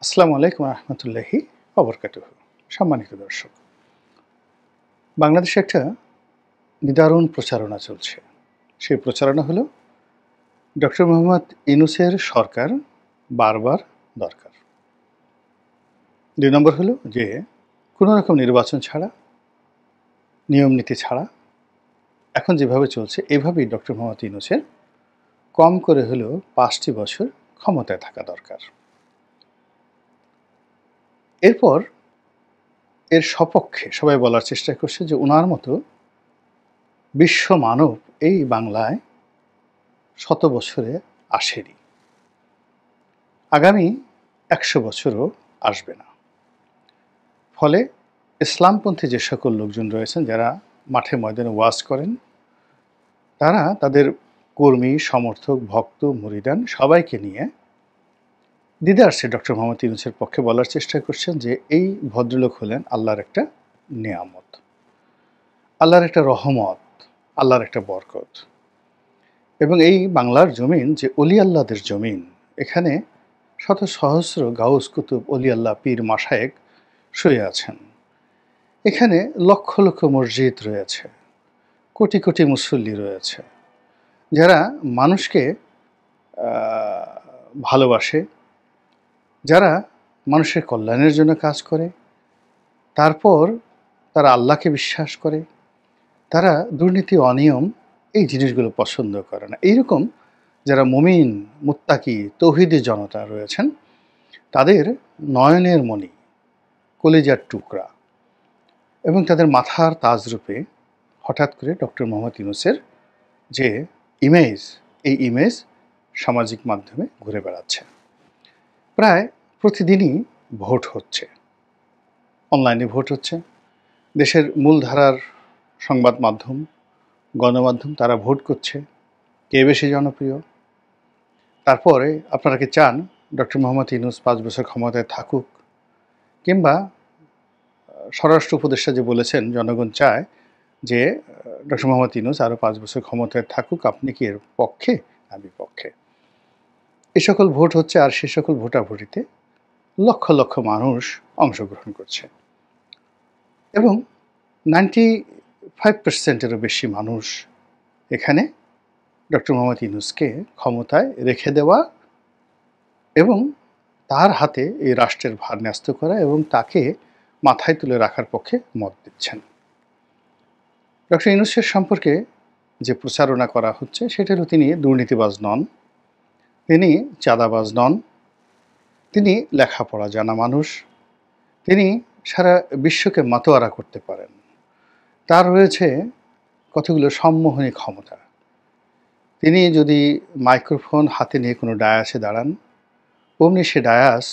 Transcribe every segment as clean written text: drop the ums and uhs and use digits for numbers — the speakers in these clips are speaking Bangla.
আসসালামু আলাইকুম রহমতুল্লাহি ওবরকাতুহু। সম্মানিত দর্শক, বাংলাদেশে একটা নিদারুণ প্রচারণা চলছে। সেই প্রচারণা হলো ডক্টর মোহাম্মদ ইউনূসের সরকার বারবার দরকার। ২ নম্বর হলো যে কোনো রকম নির্বাচন ছাড়া, নিয়ম নীতি ছাড়া এখন যেভাবে চলছে এভাবেই ডক্টর মোহাম্মদ ইউনূসের কম করে হলেও ৫টি বছর ক্ষমতায় থাকা দরকার। এরপর এর সপক্ষে সবাই বলার চেষ্টা করছে যে উনার মতো বিশ্ব মানব এই বাংলায় শত বছরে আসেনি, আগামী ১০০ বছরও আসবে না। ফলে ইসলামপন্থী যে সকল লোকজন রয়েছেন যারা মাঠে ময়দানে ওয়াজ করেন, তারা তাদের কর্মী, সমর্থক, ভক্ত, মুরিদান সবাইকে নিয়ে দ্বিধার্সে ডক্টর মোহাম্মদ ইউনূসের পক্ষে বলার চেষ্টা করছেন যে এই ভদ্রলোক হলেন আল্লাহর একটা নেয়ামত, আল্লাহর একটা রহমত, আল্লাহর একটা বরকত। এবং এই বাংলার জমিন যে অলি আল্লাহদের জমিন, এখানে শত সহস্র গাউস কুতুব অলি আল্লাহ পীর মাশায়েখ শুয়ে আছেন। এখানে লক্ষ লক্ষ মসজিদ রয়েছে, কোটি কোটি মুসল্লি রয়েছে, যারা মানুষকে ভালোবাসে, যারা মানুষের কল্যাণের জন্য কাজ করে, তারপর তারা আল্লাহকে বিশ্বাস করে, তারা দুর্নীতি অনিয়ম এই জিনিসগুলো পছন্দ করে না। এইরকম যারা মুমিন, মুত্তাকি, তৌহিদি জনতা রয়েছেন, তাদের নয়নের মণি, কলিজার টুকরা এবং তাদের মাথার তাজরূপে হঠাৎ করে ডক্টর মোহাম্মদ ইউনূসের যে ইমেজ, এই ইমেজ সামাজিক মাধ্যমে ঘুরে বেড়াচ্ছে। প্রায় প্রতিদিনই ভোট হচ্ছে, অনলাইনে ভোট হচ্ছে। দেশের মূলধারার সংবাদ মাধ্যম, গণমাধ্যম তারা ভোট করছে কে বেশি জনপ্রিয়। তারপরে আপনারা কি চান ডক্টর মোহাম্মদ ইউনূস ৫ বছর ক্ষমতায় থাকুক, কিংবা স্বরাষ্ট্র উপদেষ্টা যে বলেছেন জনগণ চায় যে ডক্টর মোহাম্মদ ইউনূস আরও ৫ বছর ক্ষমতায় থাকুক, আপনি কি এর পক্ষে না বিপক্ষে? এ সকল ভোট হচ্ছে, আর সে সকল ভোটাভুটিতে লক্ষ লক্ষ মানুষ অংশগ্রহণ করছে এবং 95%-এরও বেশি মানুষ এখানে ডক্টর মোহাম্মদ ইউনূসকে ক্ষমতায় রেখে দেওয়া এবং তার হাতে এই রাষ্ট্রের ভার ন্যস্ত করা এবং তাকে মাথায় তুলে রাখার পক্ষে মত দিচ্ছেন। ডক্টর ইউনূসের সম্পর্কে যে প্রচারণা করা হচ্ছে সেটা হলো তিনি দুর্নীতিবাজ নন, তিনি চাঁদাবাজ নন, তিনি লেখাপড়া জানা মানুষ, তিনি সারা বিশ্বকে মাতোয়ারা করতে পারেন, তার রয়েছে কতগুলো সম্মোহনী ক্ষমতা। তিনি যদি মাইক্রোফোন হাতে নিয়ে কোনো ডায়াসে দাঁড়ান, অমনি সে ডায়াস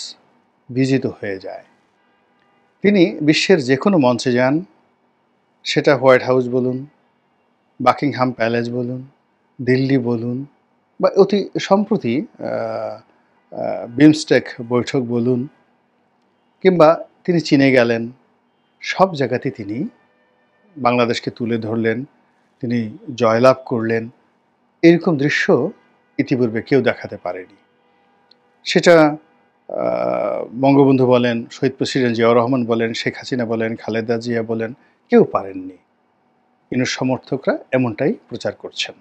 বিজিত হয়ে যায়। তিনি বিশ্বের যে কোনো মঞ্চে যান, সেটা হোয়াইট হাউস বলুন, বাকিংহাম প্যালেস বলুন, দিল্লি বলুন, বা অতি সম্প্রতি বিমস্টেক বৈঠক বলুন, কিংবা তিনি চীনে গেলেন, সব জায়গাতে তিনি বাংলাদেশকে তুলে ধরলেন, তিনি জয়লাভ করলেন। এরকম দৃশ্য ইতিপূর্বে কেউ দেখাতে পারেনি। সেটা বঙ্গবন্ধু বলেন, শহীদ প্রেসিডেন্ট জিয়াউর রহমান বলেন, শেখ হাসিনা বলেন, খালেদা জিয়া বলেন, কেউ পারেননি। ইউনূস সমর্থকরা এমনটাই প্রচার করছেন।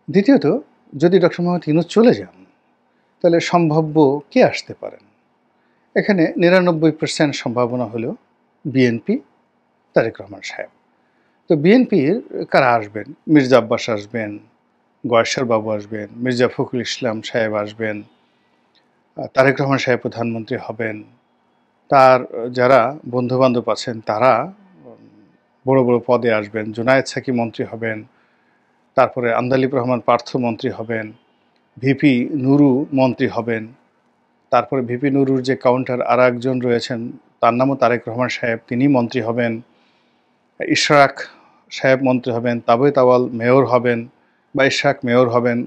দ্বিতীয়ত, যদি ডক্টর মোহাম্মদ ইউনূস চলে যান, তাহলে সম্ভাব্য কে আসতে পারেন? এখানে ৯৯% সম্ভাবনা হলো বিএনপি, তারেক রহমান সাহেব। তো বিএনপির কারা আসবেন? মির্জা আব্বাস আসবেন, গয়েশ্বর বাবু আসবেন, মির্জা ফখরুল ইসলাম সাহেব আসবেন, তারেক রহমান সাহেব প্রধানমন্ত্রী হবেন, তার যারা বন্ধুবান্ধব আছেন তারা বড় বড় পদে আসবেন, জুনায়েদ সাকি মন্ত্রী হবেন, তারপরে আন্দালিব রহমান পার্থ মন্ত্রী হবেন, ভিপি নুরু মন্ত্রী হবেন, তারপরে ভিপি নুরুর যে কাউন্টার আর একজন রয়েছেন তার নামও তারেক রহমান সাহেব, তিনি মন্ত্রী হবেন, ইশরাক সাহেব মন্ত্রী হবেন, তাবই তাওয়াল মেয়র হবেন বা ইশরাক মেয়র হবেন।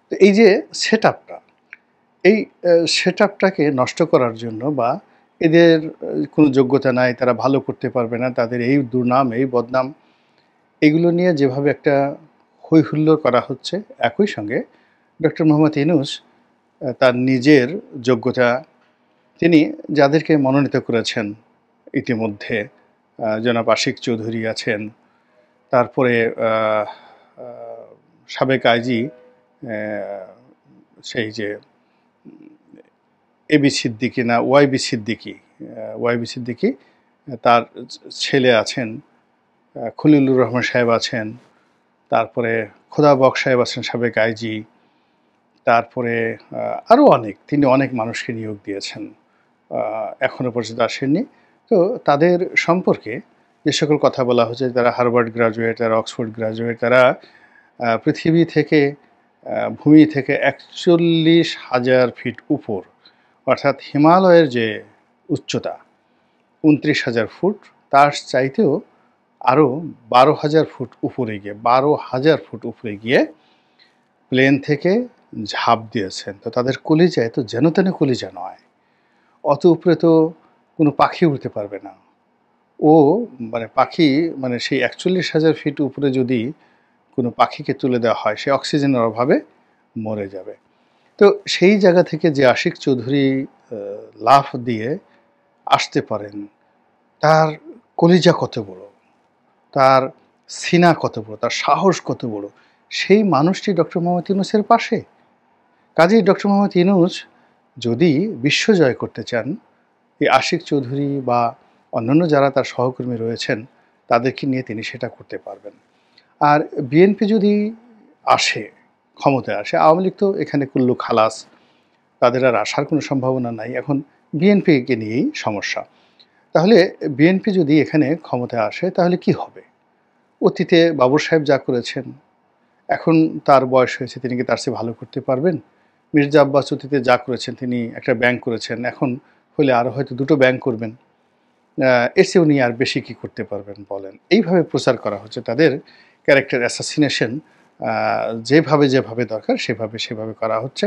তো এই যে সেট আপটা, এই সেট আপটাকে নষ্ট করার জন্য, বা এদের কোনো যোগ্যতা নাই, তারা ভালো করতে পারবে না, তাদের এই দুর্নাম, এই বদনাম, এগুলো নিয়ে যেভাবে একটা হৈহুল্লোড় করা হচ্ছে, একই সঙ্গে ডক্টর মোহাম্মদ ইউনূস তার নিজের যোগ্যতা, তিনি যাদেরকে মনোনীত করেছেন ইতিমধ্যে, জনাব আশিক চৌধুরী আছেন, তারপরে সাবেক আইজি সেই যে এবি সিদ্দিকী না ওয়াইবি সিদ্দিকী, তার ছেলে আছেন, খলিলুর রহমান সাহেব আছেন, তারপরে খোদা বক সাহেব আছেন সাবেক আইজি, তারপরে আরও তিনি অনেক মানুষকে নিয়োগ দিয়েছেন, এখনও পর্যন্ত আসেননি। তো তাদের সম্পর্কে যে সকল কথা বলা হচ্ছে, তারা হার্ভার্ড গ্রাজুয়েট, তারা অক্সফোর্ড গ্রাজুয়েট, তারা পৃথিবী থেকে ভূমি থেকে ৪১,০০০ ফিট উপর, অর্থাৎ হিমালয়ের যে উচ্চতা ২৯,০০০ ফুট, তার চাইতেও আরও ১২,০০০ ফুট উপরে গিয়ে ১২,০০০ ফুট উপরে গিয়ে প্লেন থেকে ঝাঁপ দিয়েছেন। তো তাদের কলিজা এত যেন তেন কলিজা নয়, অত উপরে তো কোনো পাখি উড়তে পারবে না। ও পাখি সেই ৪১,০০০ ফিট উপরে যদি কোনো পাখিকে তুলে দেওয়া হয়, সে অক্সিজেনের অভাবে মরে যাবে। তো সেই জায়গা থেকে যে আশিক চৌধুরী লাফ দিয়ে আসতে পারেন, তার কলিজা কত বড়, তার সিনা কত বড়, তার সাহস কত বড়, সেই মানুষটি ডক্টর মোহাম্মদ ইউনূসের পাশে। কাজেই ডক্টর মোহাম্মদ ইউনূস যদি বিশ্ব জয় করতে চান, এই আশিক চৌধুরী বা অন্যান্য যারা তার সহকর্মী রয়েছেন, তাদেরকে নিয়ে তিনি সেটা করতে পারবেন। আর বিএনপি যদি আসে, ক্ষমতায় আসে, আওয়ামী লীগ তো এখানে কুল্লু খালাস, তাদের আর আসার কোনো সম্ভাবনা নাই, এখন বিএনপিকে নিয়েই সমস্যা। তাহলে বিএনপি যদি এখানে ক্ষমতায় আসে, তাহলে কি হবে? অতীতে বাবর সাহেব যা করেছেন, এখন তার বয়স হয়েছে, তিনি কি তার চেয়ে ভালো করতে পারবেন? মির্জা আব্বাস অতীতে যা করেছেন, তিনি একটা ব্যাংক করেছেন, এখন হলে আরও হয়তো ২টো ব্যাংক করবেন, এর চেয়ে উনি আর বেশি কী করতে পারবেন বলেন? এইভাবে প্রচার করা হচ্ছে, তাদের ক্যারেক্টার অ্যাসাসিনেশন যেভাবে দরকার সেভাবে করা হচ্ছে।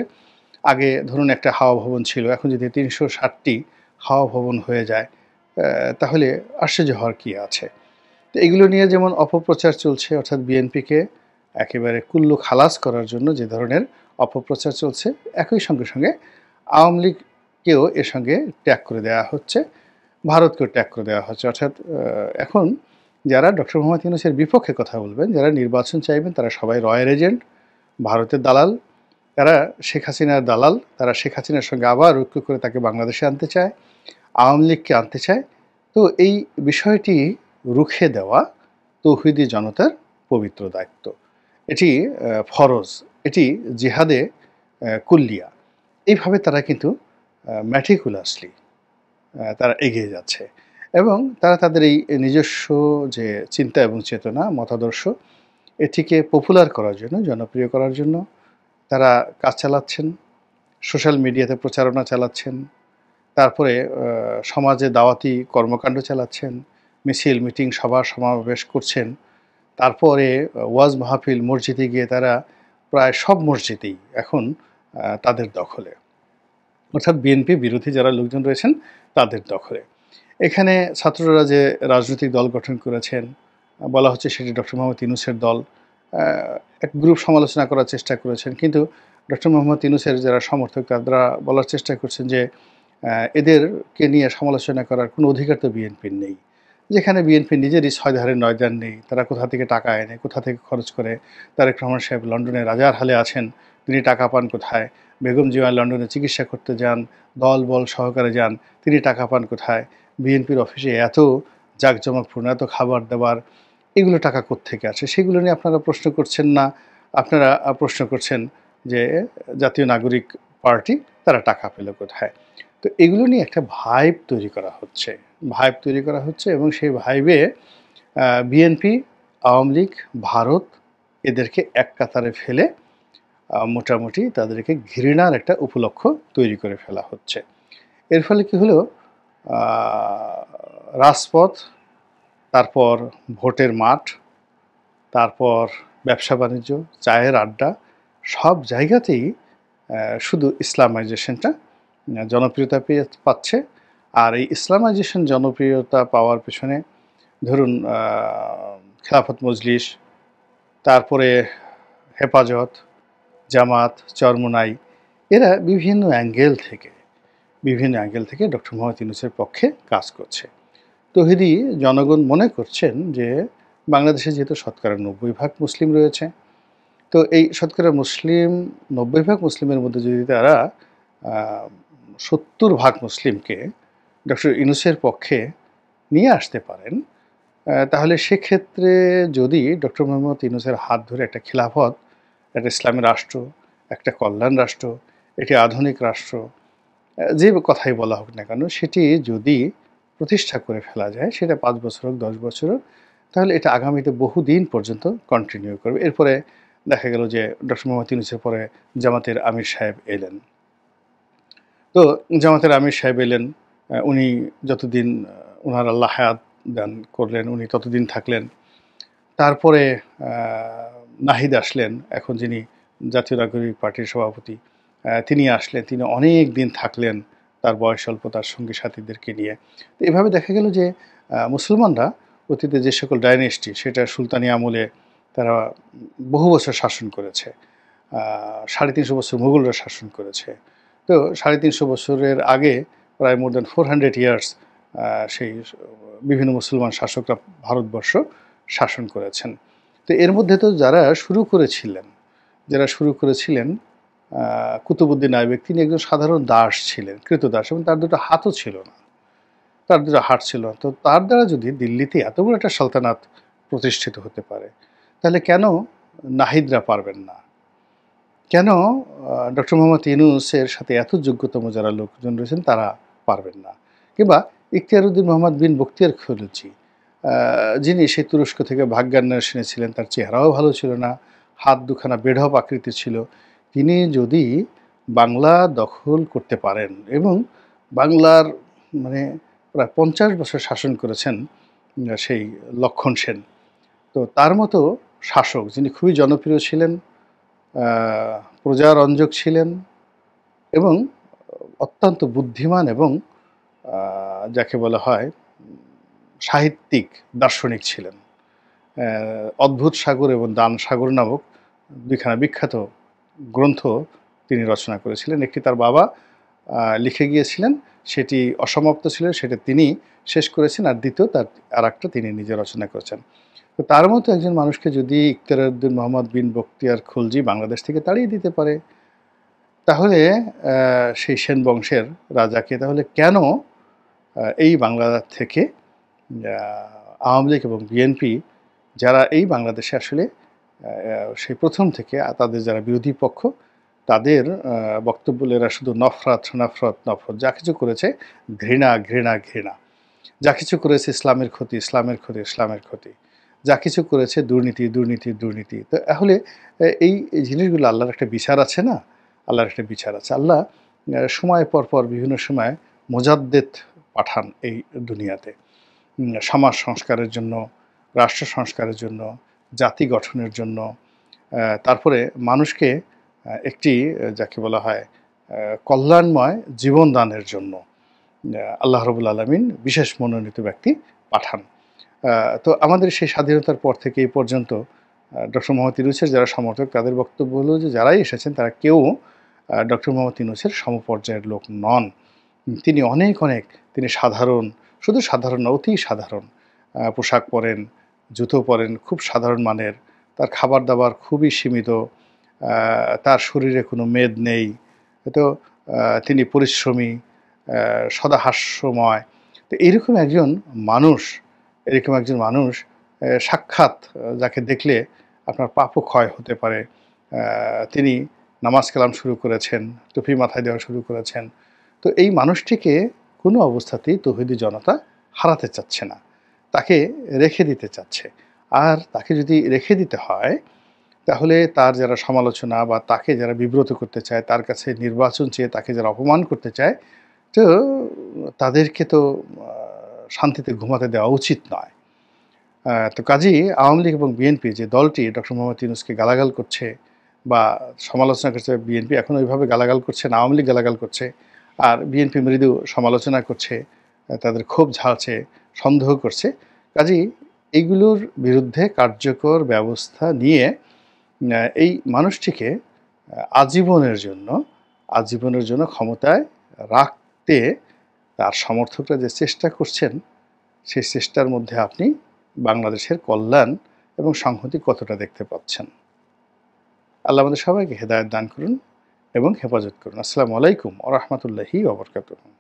আগে ধরুন একটা হাওয়া ভবন ছিল, এখন যদি ৩৬০টি হাওয়া ভবন হয়ে যায়, তাহলে আশ্চর্য হওয়ার কী আছে? তো এগুলো নিয়ে যেমন অপপ্রচার চলছে, অর্থাৎ বিএনপিকে একেবারে কুল্লু খালাস করার জন্য যে ধরনের অপপ্রচার চলছে, একই সঙ্গে আওয়ামী লীগকেও এর সঙ্গে ট্যাগ করে দেওয়া হচ্ছে, ভারতকেও ট্যাগ করে দেওয়া হচ্ছে। অর্থাৎ এখন যারা ডক্টর মোহাম্মদ ইউনূসের বিপক্ষে কথা বলবেন, যারা নির্বাচন চাইবেন, তারা সবাই রয়ের এজেন্ট, ভারতের দালাল, তারা শেখ হাসিনার দালাল, তারা শেখ হাসিনার সঙ্গে আবার ঐক্য করে তাকে বাংলাদেশে আনতে চায়, আওয়ামী লীগকে আনতে চায়। তো এই বিষয়টি রুখে দেওয়া তৌহিদি জনতার পবিত্র দায়িত্ব, এটি ফরজ, এটি জিহাদে কুল্লিয়া। এইভাবে তারা কিন্তু ম্যাটিকুলাসলি তারা এগিয়ে যাচ্ছে, এবং তারা তাদের এই নিজস্ব যে চিন্তা এবং চেতনা, মতাদর্শ, এটিকে পপুলার করার জন্য, জনপ্রিয় করার জন্য তারা কাজ চালাচ্ছেন, সোশ্যাল মিডিয়াতে প্রচারণা চালাচ্ছেন, তারপরে সমাজে দাওয়াতি কর্মকাণ্ড চালাচ্ছেন, মিছিল, মিটিং, সভা সমাবেশ করছেন, তারপরে ওয়াজ মাহফিল, মসজিদে গিয়ে তারা প্রায় সব মসজিদেই এখন তাদের দখলে, অর্থাৎ বিএনপি বিরোধী যারা লোকজন রয়েছেন তাদের দখলে। এখানে ছাত্ররা যে রাজনৈতিক দল গঠন করেছেন, বলা হচ্ছে সেটি ডক্টর মোহাম্মদ ইউনূসের দল, এক গ্রুপ সমালোচনা করার চেষ্টা করেছেন, কিন্তু ডক্টর মোহাম্মদ ইউনূসের যারা সমর্থক তারা বলার চেষ্টা করছেন যে এদেরকে নিয়ে সমালোচনা করার কোনো অধিকার তো বিএনপির নেই। যেখানে বিএনপি নিজেরই ৬ ধারে ৯ ধার নেই, তারা কোথা থেকে টাকা এনে, কোথা থেকে খরচ করে? তারেক রহমান সাহেব লন্ডনে রাজার হালে আছেন, তিনি টাকা পান কোথায়? বেগম জিয়া লন্ডনে চিকিৎসা করতে যান, দল বল সহকারে যান, তিনি টাকা পান কোথায়? বিএনপির অফিসে এত জাঁকজমকপূর্ণ, এত খাবার দাবার, এগুলো টাকা কোত্থেকে আসে? সেগুলো নিয়ে আপনারা প্রশ্ন করছেন না। আপনারা প্রশ্ন করছেন যে জাতীয় নাগরিক পার্টি, তারা টাকা পেল কোথায়? তো এগুলো নিয়ে একটা ভাইব তৈরি করা হচ্ছে, এবং সেই ভাইবে বিএনপি, আওয়ামী লীগ, ভারত, এদেরকে এক কাতারে ফেলে মোটামুটি তাদেরকে ঘৃণার একটা উপলক্ষ তৈরি করে ফেলা হচ্ছে। এর ফলে কি হলো, রাজপথ, তারপর ভোটের মাঠ, তারপর ব্যবসা বাণিজ্য, চায়ের আড্ডা, সব জায়গাতেই শুধু ইসলামাইজেশনটা জনপ্রিয়তা পাচ্ছে। আর এই ইসলামাইজেশন জনপ্রিয়তা পাওয়ার পেছনে ধরুন খেলাফত মজলিস, তারপরে হেফাজত, জামাত, চরমোনাই, এরা বিভিন্ন অ্যাঙ্গেল থেকে ডক্টর মোহাম্মদ ইউনূসের পক্ষে কাজ করছে। তৌহিদি জনগণ মনে করছেন যে বাংলাদেশে যেহেতু শতকরা ৯০% মুসলিম রয়েছে, তো এই শতকরা ৯০% মুসলিমের মধ্যে যদি তারা ৭০% মুসলিমকে ডক্টর ইউনূসের পক্ষে নিয়ে আসতে পারেন, তাহলে সেক্ষেত্রে যদি ডক্টর মোহাম্মদ ইউনূসের হাত ধরে একটা খিলাফত, একটা ইসলামী রাষ্ট্র, একটা কল্যাণ রাষ্ট্র, একটি আধুনিক রাষ্ট্র, যে কথাই বলা হোক না কেন, সেটি যদি প্রতিষ্ঠা করে ফেলা যায়, সেটা ৫ বছর হোক ১০ বছর হোক, তাহলে এটা আগামীতে বহুদিন পর্যন্ত কন্টিনিউ করবে। এরপরে দেখা গেল যে ডক্টর মোহাম্মদ ইউনূসের পরে জামাতের আমির সাহেব এলেন। তো জামাতের আমির সাহেব এলেন, উনি যতদিন ওনার আল্লাহ হায়াত দান করলেন, উনি ততদিন থাকলেন। তারপরে নাহিদ আসলেন, এখন যিনি জাতীয় নাগরিক পার্টির সভাপতি, তিনি আসলেন, তিনি অনেক দিন থাকলেন তার বয়স অল্প, তার সঙ্গী সাথীদেরকে নিয়ে। তো এভাবে দেখা গেল যে মুসলমানরা অতীতে যে সকল ডাইনেস্টি, সেটা সুলতানি আমলে তারা বহু বছর শাসন করেছে, ৩৫০ বছর মুঘলরা শাসন করেছে। তো ৩৫০ বছরের আগে প্রায় মোর দ্যান 400 ইয়ার্স সেই বিভিন্ন মুসলমান শাসকরা ভারতবর্ষ শাসন করেছেন। তো এর মধ্যে তো যারা শুরু করেছিলেন কুতুবউদ্দিন আইবেক, তিনি একজন সাধারণ দাস ছিলেন, কৃতদাস, এবং তার দুটো হাতও ছিল না, তার দুটো হাত ছিল। তো তার দ্বারা যদি দিল্লিতে এত বড় একটা সালতানাত প্রতিষ্ঠিত হতে পারে, তাহলে কেন নাহিদরা পারবেন না? কেন ডক্টর মোহাম্মদ ইউনূসের সাথে এত যোগ্যতম যারা লোকজন রয়েছেন তারা পারবেন না? কিংবা ইখতিয়ারউদ্দিন মোহাম্মদ বিন বখতিয়ার খলজি, যিনি সেই তুরস্ক থেকে ভাগ্যান্বেষণে ছিলেন, তার চেহারাও ভালো ছিল না, হাত দুখানা বেঢপ আকৃতির ছিল, তিনি যদি বাংলা দখল করতে পারেন এবং বাংলার মানে প্রায় ৫০ বছর শাসন করেছেন সেই লক্ষণ সেন, তো তার মতো শাসক যিনি খুবই জনপ্রিয় ছিলেন, প্রজারঞ্জক ছিলেন এবং অত্যন্ত বুদ্ধিমান এবং যাকে বলা হয় সাহিত্যিক, দার্শনিক ছিলেন। অদ্ভুত সাগর এবং দান সাগর নামক দুইখানা বিখ্যাত গ্রন্থ তিনি রচনা করেছিলেন। একটি তার বাবা লিখে গিয়েছিলেন, সেটি অসমাপ্ত ছিল, সেটা তিনি শেষ করেছেন, আর দ্বিতীয় তার আর একটা তিনি নিজে রচনা করেছেন। তো তার মতো একজন মানুষকে যদি ইখতিয়ারউদ্দিন মোহাম্মদ বিন বখতিয়ার খলজি বাংলাদেশ থেকে তাড়িয়ে দিতে পারে, তাহলে সেই সেন বংশের রাজাকে তাহলে কেন এই বাংলা থেকে আওয়ামী লীগ এবং বিএনপি, যারা এই বাংলাদেশে আসলে সেই প্রথম থেকে তাদের যারা বিরোধী পক্ষ, তাদের বক্তব্য এরা শুধু নফরত নফরত নফরত, যা কিছু করেছে ঘৃণা ঘৃণা ঘৃণা, যা কিছু করেছে ইসলামের ক্ষতি ইসলামের ক্ষতি ইসলামের ক্ষতি, যা কিছু করেছে দুর্নীতি দুর্নীতি দুর্নীতি। তো তাহলে এই জিনিসগুলো আল্লাহর একটা বিচার আছে না, আল্লাহর একটা বিচার আছে। আল্লাহ সময় পর পর বিভিন্ন সময় মুজাদ্দেদ পাঠান এই দুনিয়াতে, সমাজ সংস্কারের জন্য, রাষ্ট্র সংস্কারের জন্য, জাতি গঠনের জন্য, তারপরে মানুষকে একটি যাকে বলা হয় কল্যাণময় জীবন দানের জন্য আল্লাহ রাব্বুল আলামিন বিশেষ মনোনীত ব্যক্তি পাঠান। তো আমাদের সেই স্বাধীনতার পর থেকে এই পর্যন্ত ডক্টর মোহাম্মদ ইউনূসের যারা সমর্থক, তাদের বক্তব্য হলো যে যারাই এসেছেন তারা কেউ ডক্টর মোহাম্মদ ইউনূসের সমপর্যায়ের লোক নন। তিনি অনেক তিনি সাধারণ, শুধু সাধারণ না, অতি সাধারণ পোশাক পরেন, জুতো পরেন, খুব সাধারণ মানের, তার খাবার দাবার খুবই সীমিত, তার শরীরে কোনো মেদ নেই, তো তিনি পরিশ্রমী, সদা হাস্যময়। তো এরকম একজন মানুষ সাক্ষাৎ যাকে দেখলে আপনার পাপও ক্ষয় হতে পারে। তিনি নামাজ কালাম শুরু করেছেন, টুপি মাথায় দেওয়া শুরু করেছেন। তো এই মানুষটিকে কোনো অবস্থাতেই তৌহিদি জনতা হারাতে চাচ্ছে না, তাকে রেখে দিতে চাচ্ছে। আর তাকে যদি রেখে দিতে হয়, তাহলে তার যারা সমালোচনা বা তাকে যারা বিব্রত করতে চায়, তার কাছে নির্বাচন চেয়ে তাকে যারা অপমান করতে চায়, তো তাদেরকে তো শান্তিতে ঘুমাতে দেওয়া উচিত নয়। তো কাজেই আওয়ামী লীগ এবং বিএনপি যে দলটি ডক্টর মোহাম্মদ ইউনূসকে গালাগাল করছে বা সমালোচনা করছে, বিএনপি এখন ওইভাবে গালাগাল করছে না, আওয়ামী লীগ গালাগাল করছে, আর বিএনপি মৃদু সমালোচনা করছে, তাদের ক্ষোভ ঝাড়ছে, সন্দেহ করছে। কাজেই এইগুলোর বিরুদ্ধে কার্যকর ব্যবস্থা নিয়ে এই মানুষটিকে আজীবনের জন্য আজীবনের জন্য ক্ষমতায় রাখতে তার সমর্থকরা যে চেষ্টা করছেন, সেই চেষ্টার মধ্যে আপনি বাংলাদেশের কল্যাণ এবং সংহতি কতটা দেখতে পাচ্ছেন। আল্লাহ আমাদের সবাইকে হেদায়েত দান করুন এবং হেফাজত করুন। আসসালামু আলাইকুম ওয়া রাহমাতুল্লাহি ওয়া বারাকাতুহু।